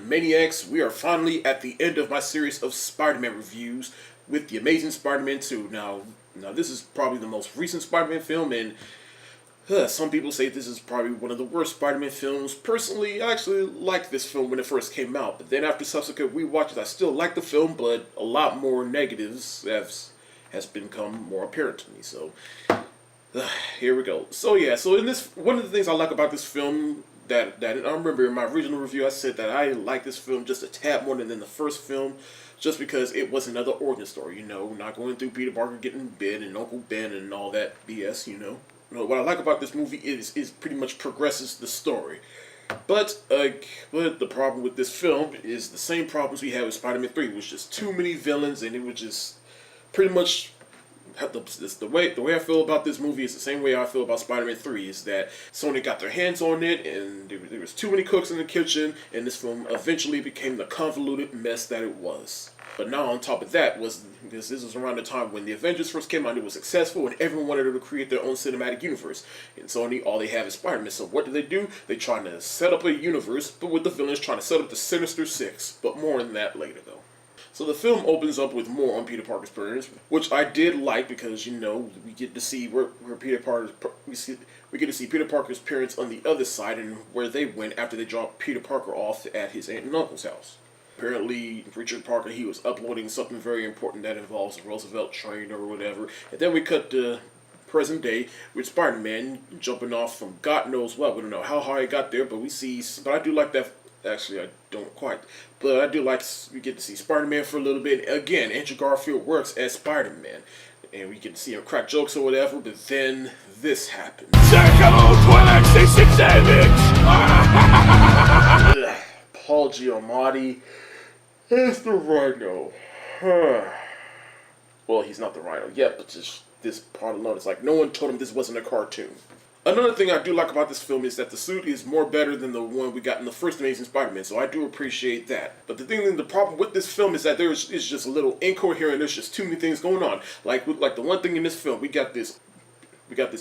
Maniacs. We are finally at the end of my series of Spider-Man reviews with The Amazing Spider-Man 2. Now this is probably the most recent Spider-Man film, and some people say this is probably one of the worst Spider-Man films. Personally, I actually liked this film when it first came out, but then after subsequent rewatches, I still like the film, but a lot more negatives has become more apparent to me. So here we go. So in this, one of the things I like about this film that I remember in my original review, I said that I like this film just a tad more than the first film, just because it was another origin story. Not going through Peter Parker getting bit and Uncle Ben and all that BS. What I like about this movie is pretty much progresses the story. But the problem with this film is the same problems we had with Spider-Man 3. It was just too many villains, and it was just pretty much the way I feel about this movie is the same way I feel about Spider-Man 3. Is that Sony got their hands on it, and there was too many cooks in the kitchen, and this film eventually became the convoluted mess that it was. But now on top of that was, because this was around the time when the Avengers first came out, it was successful, and everyone wanted to create their own cinematic universe. And Sony, all they have is Spider-Man. So what do? They trying to set up a universe, but with the villains trying to set up the Sinister Six. But more on that later, though. So the film opens up with more on Peter Parker's appearance, which I did like because we get to see where Peter Parker we get to see Peter Parker's parents on the other side and where they went after they dropped Peter Parker off at his aunt and uncle's house. Apparently, Richard Parker, he was uploading something very important that involves a Roosevelt train or whatever. And then we cut to present day with Spider-Man jumping off from God knows what. We don't know how high he got there, but I do like that. Actually, I don't quite. But I do like we get to see Spider-Man for a little bit. Again, Andrew Garfield works as Spider-Man. And we get to see him crack jokes or whatever, but then this happens. Paul Giamatti is the Rhino. Well, he's not the Rhino yet, but just this part alone, it's like no one told him this wasn't a cartoon. Another thing I do like about this film is that the suit is more better than the one we got in the first Amazing Spider-Man, so I do appreciate that. But the problem with this film is that it's just a little incoherent. There's just too many things going on. Like the one thing in this film, we got this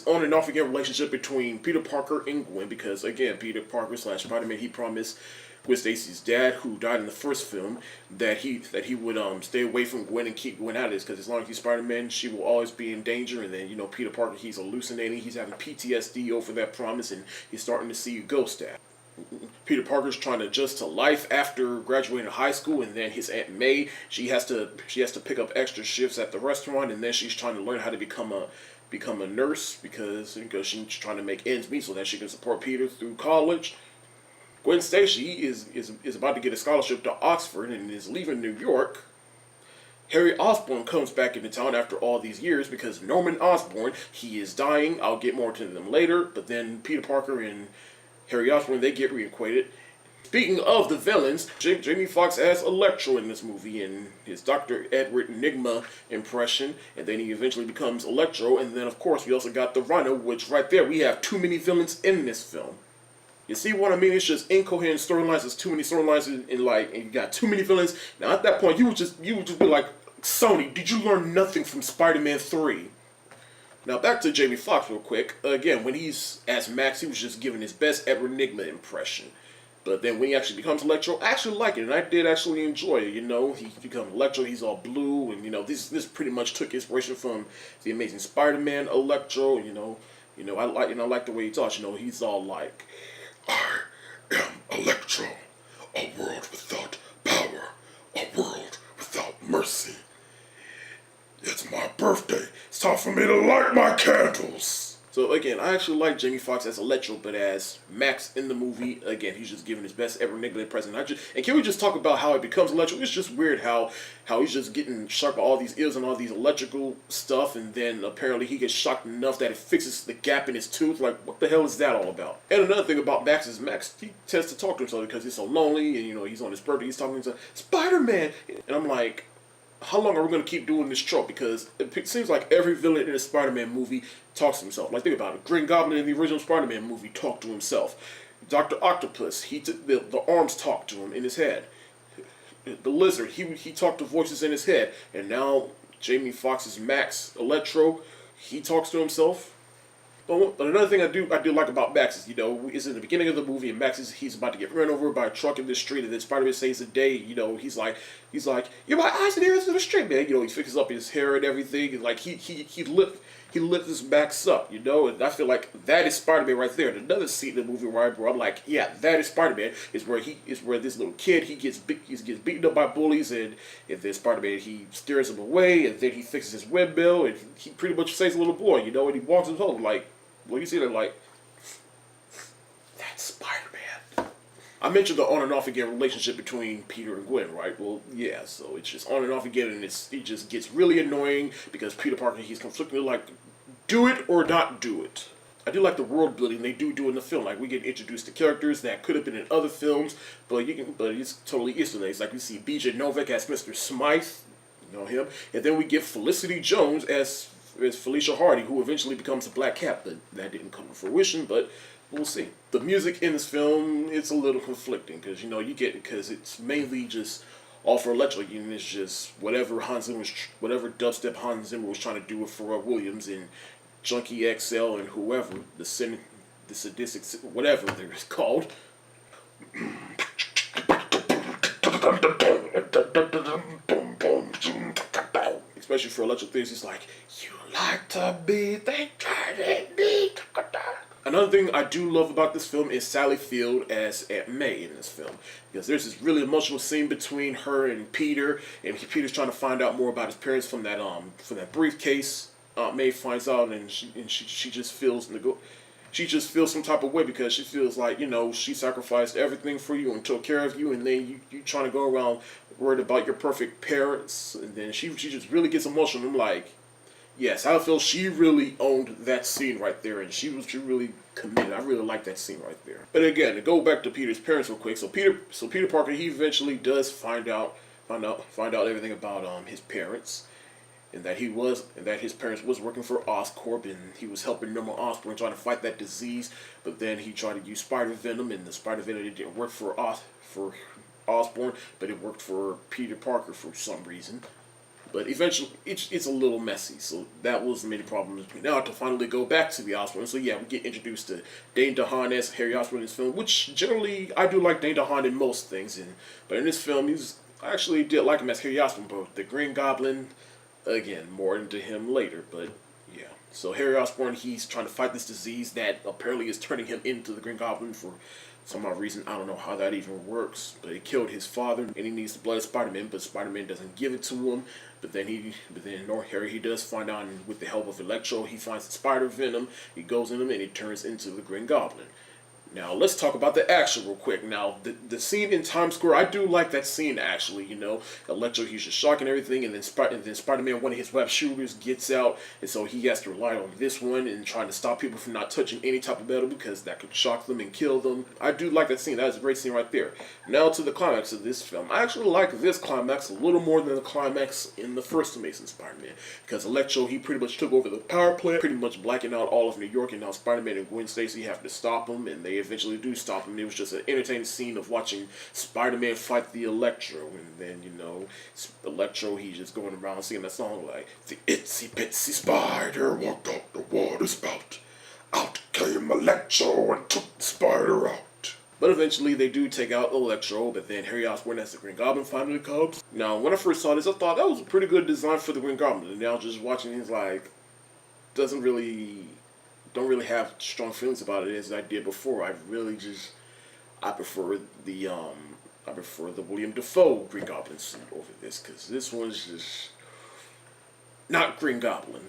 on and off again relationship between Peter Parker and Gwen, because again, Peter Parker / Spider-Man, he promised Gwen Stacy's dad, who died in the first film, that he would stay away from Gwen and keep Gwen out of this, because as long as he's Spider-Man, she will always be in danger. And then Peter Parker, he's hallucinating, he's having PTSD over that promise, and he's starting to see ghost at. Peter Parker's trying to adjust to life after graduating high school, and then his Aunt May, she has to pick up extra shifts at the restaurant, and then she's trying to learn how to become a nurse because she's trying to make ends meet so that she can support Peter through college. Gwen Stacy is about to get a scholarship to Oxford and is leaving New York. Harry Osborn comes back into town after all these years because Norman Osborn, he is dying. I'll get more to them later. But then Peter Parker and Harry Osborn, they get reacquainted. Speaking of the villains, Jamie Foxx as Electro in this movie and his Dr. Edward Nygma impression, and then he eventually becomes Electro. And then of course we also got the Rhino, which right there we have too many villains in this film. You see what I mean? It's just incoherent storylines. There's too many storylines, and you got too many villains. Now at that point, you would just be like, Sony, did you learn nothing from Spider-Man 3? Now back to Jamie Foxx real quick. Again, when he's as Max, he was just giving his best Edward Nygma impression. But then when he actually becomes Electro, I actually like it, and I did actually enjoy it. He becomes Electro. He's all blue, and this pretty much took inspiration from the Amazing Spider-Man Electro. I like the way he talks. He's all like, I am Electro, a world without power, a world without mercy. It's my birthday. It's time for me to light my candles. So again, I actually like Jamie Foxx as Electro, but as Max in the movie, again, he's just giving his best ever Nygma impression. And can we just talk about how it becomes Electro? It's just weird how he's just getting shocked by all these ills and all these electrical stuff, and then apparently he gets shocked enough that it fixes the gap in his tooth. Like, what the hell is that all about? And another thing about Max is he tends to talk to himself because he's so lonely, and he's on his birthday, he's talking to himself, Spider-Man! And I'm like, how long are we going to keep doing this trope? Because it seems like every villain in a Spider-Man movie talks to himself. Like, think about it. Green Goblin in the original Spider-Man movie talked to himself. Dr. Octopus, the arms talked to him in his head. The Lizard, he talked to voices in his head. And now Jamie Foxx's Max Electro, he talks to himself. But another thing I do like about Max is, is in the beginning of the movie, and Max he's about to get run over by a truck in the street, and then Spider-Man saves the day. He's like, "You're my eyes and ears in the street, man." He fixes up his hair and everything, and like he lifts his Max up, and I feel like that is Spider-Man right there. And another scene in the movie where I'm like, yeah, that is Spider-Man. Is where this little kid he gets beaten up by bullies, and then Spider-Man he steers him away, and then he fixes his windmill, and he pretty much saves a little boy, and he walks him home like. Well, you see that, like, that's Spider-Man. I mentioned the on and off again relationship between Peter and Gwen, right? Well, yeah, so it's just on and off again, and it just gets really annoying because Peter Parker, he's conflicted, like, do it or not do it. I do like the world building they do in the film. Like, we get introduced to characters that could have been in other films, but it's totally Easter eggs. Like, we see BJ Novak as Mr. Smythe, him, and then we get Felicity Jones as Felicia Hardy, who eventually becomes a Black Cat, but that didn't come to fruition, but we'll see. The music in this film, it's a little conflicting, because, because it's mainly just all for Electro, and it's just whatever dubstep Hans Zimmer was trying to do with Pharrell Williams and Junkie XL and whoever, the sadistic, whatever they're called. Especially for Electro things, it's like, you like to be thinking me. Another thing I do love about this film is Sally Field as Aunt May in this film. Because there's this really emotional scene between her and Peter, and Peter's trying to find out more about his parents from that briefcase. Aunt May finds out, and she just feels some type of way because she feels like, she sacrificed everything for you and took care of you, and then you trying to go around worried about your perfect parents, and then she just really gets emotional. I'm like, yes, I feel she really owned that scene right there, and she really committed. I really like that scene right there. But again, to go back to Peter's parents real quick, so Peter Parker, he eventually does find out everything about his parents. And that his parents was working for Oscorp, and he was helping Norman Osborn trying to fight that disease. But then he tried to use spider venom, and the spider venom didn't work for Osborn, but it worked for Peter Parker for some reason. But eventually, it's a little messy, so that was the main problem. Now to finally go back to the Osborn, so yeah, we get introduced to Dane DeHaan as Harry Osborn in this film, which generally I do like Dane DeHaan in most things, but in this film, I actually did like him as Harry Osborn, but the Green Goblin. Again, more into him later, but yeah. So Harry Osborn, he's trying to fight this disease that apparently is turning him into the Green Goblin for some odd reason. I don't know how that even works, but it killed his father, and he needs the blood of Spider-Man, but Spider-Man doesn't give it to him. But then Harry, he does find out, and with the help of Electro, he finds the spider venom. He goes in him, and he turns into the Green Goblin. Now, let's talk about the action real quick. Now, the scene in Times Square, I do like that scene, actually, Electro, he's just shocking everything, and then Spider-Man, one of his web shooters, gets out, and so he has to rely on this one and trying to stop people from not touching any type of metal because that could shock them and kill them. I do like that scene. That is a great scene right there. Now to the climax of this film. I actually like this climax a little more than the climax in the first Amazing Spider-Man, because Electro, he pretty much took over the power plant, pretty much blacking out all of New York, and now Spider-Man and Gwen Stacy have to stop him, and they eventually do stop him. It was just an entertaining scene of watching Spider-Man fight the Electro, and then Electro, he's just going around singing that song like, the itsy bitsy spider walked up the water spout, out came Electro and took the spider out. But eventually they do take out Electro, but then Harry Osborn as the Green Goblin finally comes. Now, when I first saw this, I thought that was a pretty good design for the Green Goblin, and now just watching it, like, don't really have strong feelings about it as I did before. I prefer the William Dafoe Green Goblin suit over this, because this one's just not Green Goblin.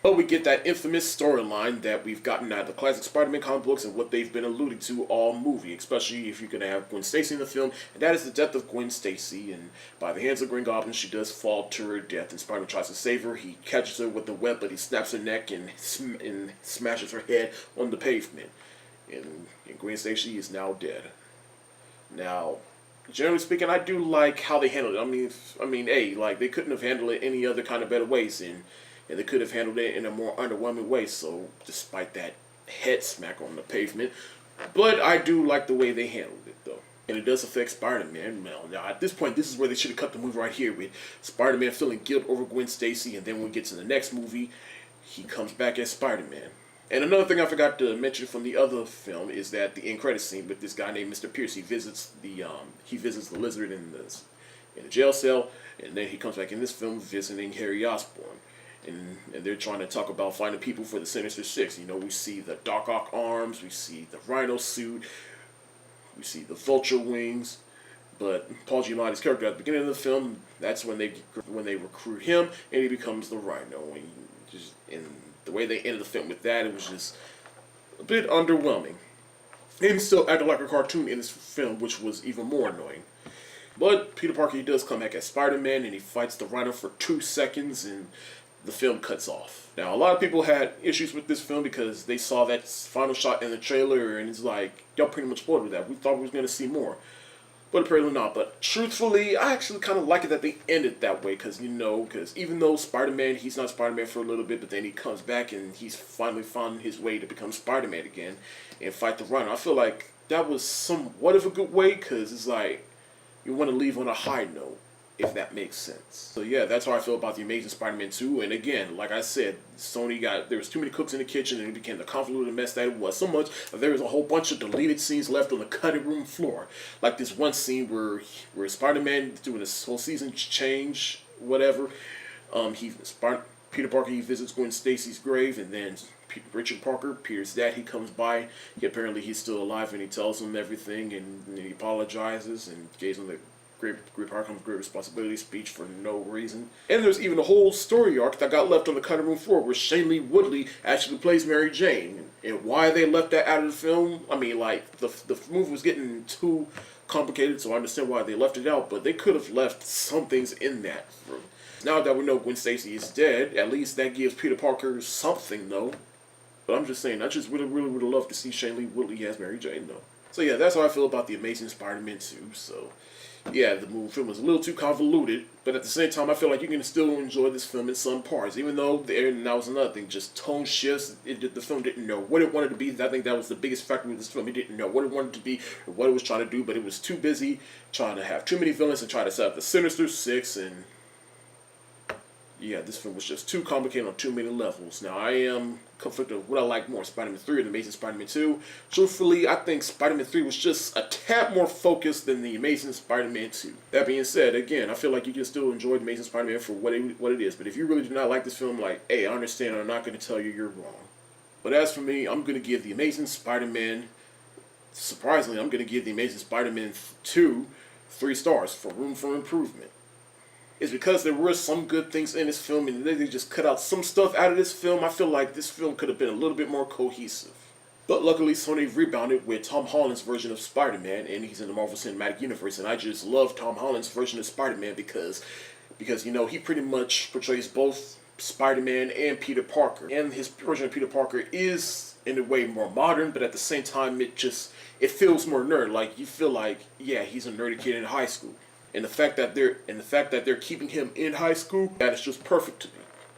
But we get that infamous storyline that we've gotten out of the classic Spider-Man comic books and what they've been alluding to all movie, especially if you're going to have Gwen Stacy in the film, and that is the death of Gwen Stacy, and by the hands of Green Goblin, she does fall to her death, and Spider-Man tries to save her. He catches her with the web, but he snaps her neck and smashes her head on the pavement, and Gwen Stacy is now dead. Now, generally speaking, I do like how they handled it. I mean, they couldn't have handled it any other kind of better ways, and they could have handled it in a more underwhelming way, so despite that head smack on the pavement. But I do like the way they handled it, though. And it does affect Spider-Man. Now, at this point, this is where they should have cut the movie right here, with Spider-Man feeling guilt over Gwen Stacy, and then when we get to the next movie, he comes back as Spider-Man. And another thing I forgot to mention from the other film is that the end credit scene with this guy named Mr. Pierce, he visits the lizard in the jail cell, and then he comes back in this film visiting Harry Osborn. And they're trying to talk about finding people for the Sinister Six. You know, we see the Doc Ock arms, we see the Rhino suit, we see the Vulture wings. But Paul Giamatti's character at the beginning of the film, that's when they recruit him, and he becomes the Rhino. And the way they ended the film with that, it was just a bit underwhelming. And he still acted like a cartoon in this film, which was even more annoying. But Peter Parker, he does come back as Spider-Man, and he fights the Rhino for 2 seconds, and the film cuts off. Now, a lot of people had issues with this film because they saw that final shot in the trailer, and it's like, y'all pretty much spoiled with that. We thought we was going to see more. But apparently not. But truthfully, I actually kind of like it that they ended that way, because even though Spider-Man, he's not Spider-Man for a little bit, but then he comes back and he's finally found his way to become Spider-Man again and fight the Rhino. I feel like that was somewhat of a good way, because it's like, you want to leave on a high note, if that makes sense. So yeah, that's how I feel about The Amazing Spider-Man 2. And again, like I said, there was too many cooks in the kitchen, and it became the convoluted mess that it was. So much that there was a whole bunch of deleted scenes left on the cutting room floor. Like this one scene where Spider-Man doing this whole season change, whatever. Peter Parker, he visits Gwen Stacy's grave, and then Richard Parker, Peter's dad, he comes by. Apparently he's still alive, and he tells him everything, and he apologizes and gives him the great power comes great responsibility speech for no reason. And there's even a whole story arc that got left on the cutting room floor where Shailene Woodley actually plays Mary Jane. And why they left that out of the film, I mean, like, the movie was getting too complicated, so I understand why they left it out, but they could have left some things in that. Now that we know Gwen Stacy is dead, at least that gives Peter Parker something, though. But I'm just saying, I just really would have loved to see Shailene Woodley as Mary Jane, though. So yeah, that's how I feel about The Amazing Spider-Man 2, so yeah, the film was a little too convoluted, but at the same time, I feel like you can still enjoy this film in some parts, even though and that was another thing, just tone shifts. The film didn't know what it wanted to be. I think that was the biggest factor with this film. It didn't know what it wanted to be or what it was trying to do, but it was too busy trying to have too many villains and trying to set up the Sinister Six, and yeah, this film was just too complicated on too many levels. Now, I am conflicted with what I like more, Spider-Man 3 or The Amazing Spider-Man 2. Truthfully, I think Spider-Man 3 was just a tad more focused than The Amazing Spider-Man 2. That being said, again, I feel like you can still enjoy The Amazing Spider-Man for what it is. But if you really do not like this film, like, hey, I understand, I'm not going to tell you you're wrong. But as for me, I'm going to give The Amazing Spider-Man, surprisingly, I'm going to give The Amazing Spider-Man 2 3 stars for room for improvement. Is because there were some good things in this film, and they just cut out some stuff out of this film. I feel like this film could have been a little bit more cohesive. But luckily, Sony rebounded with Tom Holland's version of Spider-Man, and he's in the Marvel Cinematic Universe, and I just love Tom Holland's version of Spider-Man because you know, he pretty much portrays both Spider-Man and Peter Parker. And his version of Peter Parker is, in a way, more modern, but at the same time, it feels more nerd. Like, you feel like, yeah, he's a nerdy kid in high school. And the fact that they're keeping him in high school, that is just perfect to me.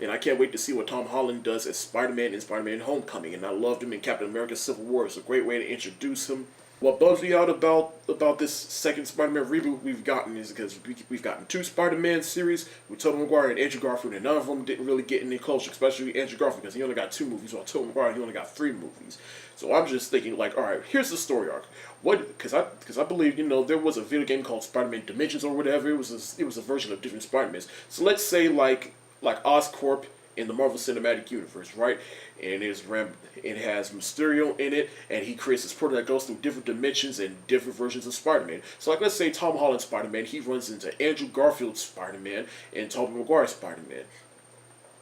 And I can't wait to see what Tom Holland does as Spider-Man in Spider-Man Homecoming. And I loved him in Captain America Civil War. It's a great way to introduce him. What bugs me out about this second Spider-Man reboot we've gotten is because we've gotten 2 Spider-Man series with Tobey Maguire and Andrew Garfield, and none of them didn't really get any closer, especially Andrew Garfield, because he only got 2 movies, while Tobey Maguire, he only got 3 movies. So I'm just thinking, like, all right, here's the story arc. Because I believe, you know, there was a video game called Spider-Man Dimensions or whatever. It was a version of different Spider-Mans. So let's say like Oscorp in the Marvel Cinematic Universe, right? And it has Mysterio in it, and he creates this portal that goes through different dimensions and different versions of Spider-Man. So like, let's say Tom Holland's Spider-Man, he runs into Andrew Garfield's Spider-Man and Tobey Maguire's Spider-Man.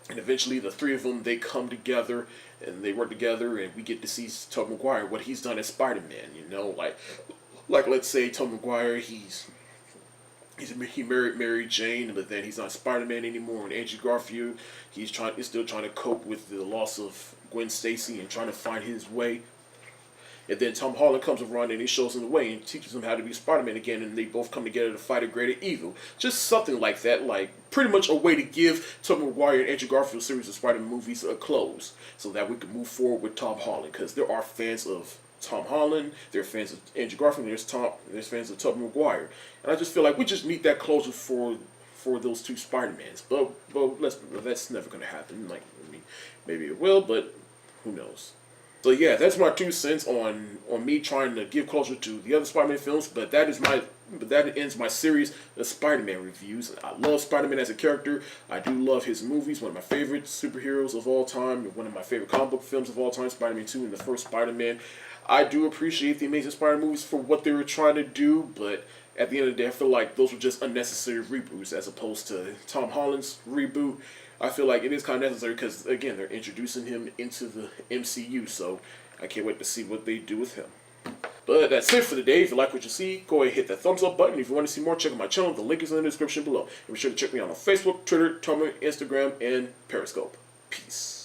And eventually the 3 of them, they come together and they work together, and we get to see Tobey Maguire, what he's done as Spider-Man, you know? Like let's say Tobey Maguire, he married Mary Jane, but then he's not Spider-Man anymore. And Andrew Garfield, he's still trying to cope with the loss of Gwen Stacy and trying to find his way. And then Tom Holland comes around and he shows him the way and teaches him how to be Spider-Man again, and they both come together to fight a greater evil. Just something like that, like pretty much a way to give Tobey Maguire and Andrew Garfield series of Spider-Man movies a close, so that we can move forward with Tom Holland, because there are fans of Tom Holland, there are fans of Andrew Garfield, there's fans of Tobey Maguire, and I just feel like we just need that closure for those 2 Spider-Mans. But that's never gonna happen. Like, I mean, maybe it will, but who knows? So yeah, that's my 2 cents on me trying to give closure to the other Spider-Man films. But that ends my series of Spider-Man reviews. I love Spider-Man as a character. I do love his movies. One of my favorite superheroes of all time. One of my favorite comic book films of all time, Spider-Man 2 and the first Spider-Man. I do appreciate the Amazing Spider-Man movies for what they were trying to do, but at the end of the day, I feel like those were just unnecessary reboots as opposed to Tom Holland's reboot. I feel like it is kind of necessary because, again, they're introducing him into the MCU, so I can't wait to see what they do with him. But that's it for today. If you like what you see, go ahead and hit that thumbs up button. If you want to see more, check out my channel. The link is in the description below. And be sure to check me out on Facebook, Twitter, Tumblr, Instagram, and Periscope. Peace.